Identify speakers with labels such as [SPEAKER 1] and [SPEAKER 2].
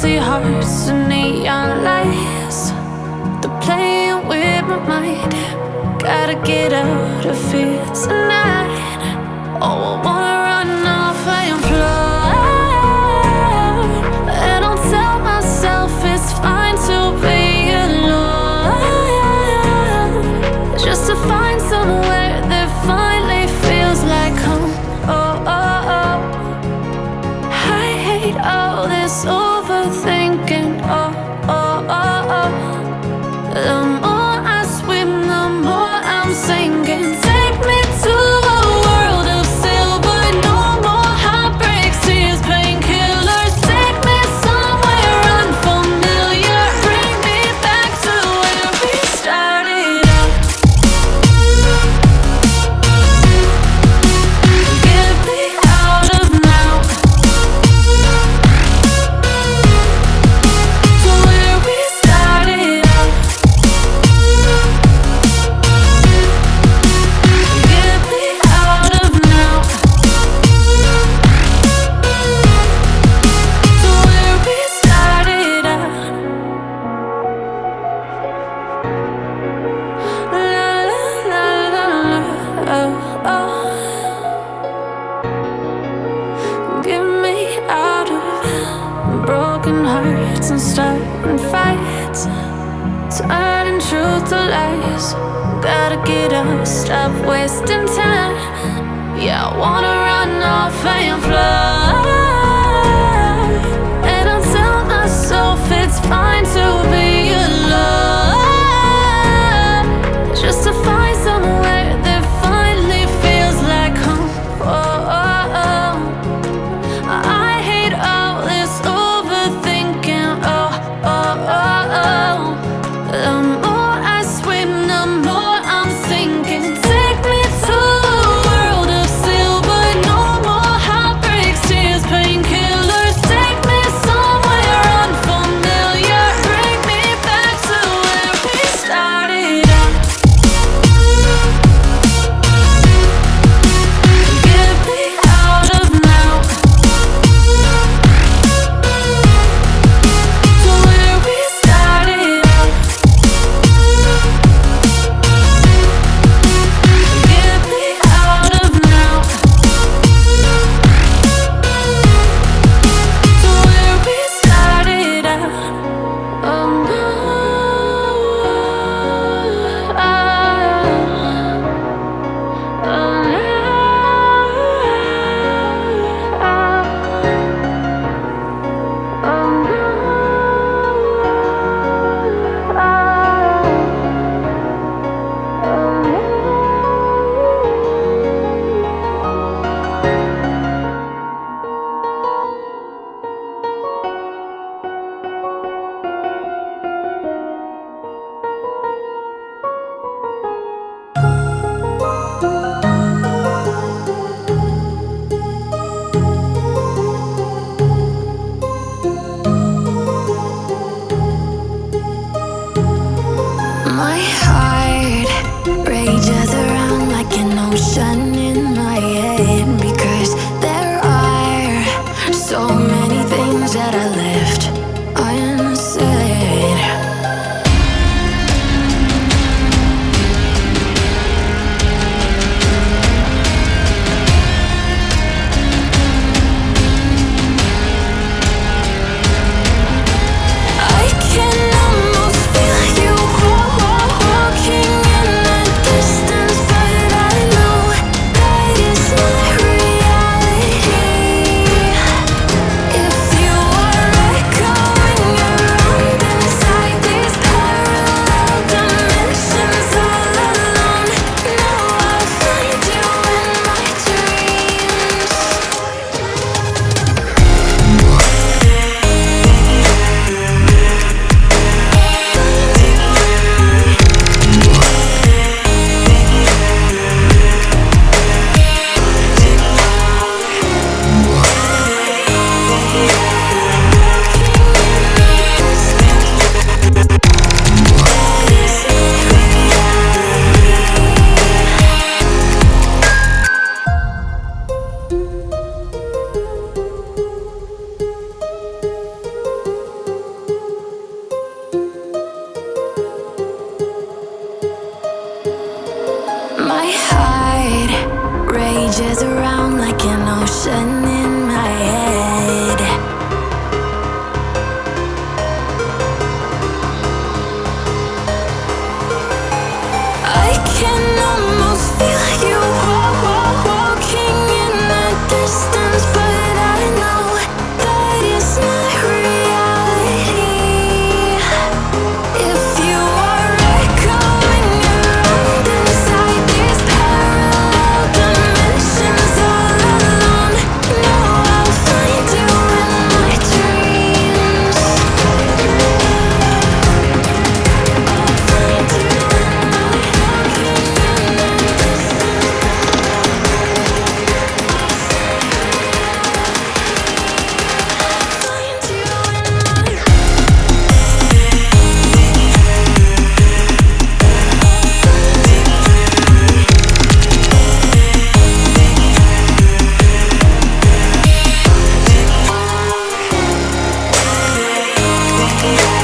[SPEAKER 1] empty hearts and neon lights. They're playing with my mind. Gotta get out of here tonight. Oh, I wanna run off and fly. And I'll tell myself it's fine to be alone, just to find somewhere that finally feels like home. Oh, oh, oh. I hate all this overthinking. Oh, oh, oh, oh. The more I swim, the more I'm sinking. Take me to a world of silver. No more heartbreaks, tears, painkillers. Take me somewhere unfamiliar. Bring me back to where we started out. Get me out of now, to where we started out. Get me out of now, to where we started out. La la la la la, oh, oh. Get me out of broken hearts and starting fights, turning truth to lies. Gotta get up, stop wasting time. Yeah, I wanna run off and fly. And I'll tell myself it's fine to be alone, just to find somewhere that finally feels like home. Oh, oh, oh. I hate all this overthinking. Oh, oh, oh, oh. The more I swim, the more I'm sinking. Take me to a world of silver. No more heartbreaks, tears, me.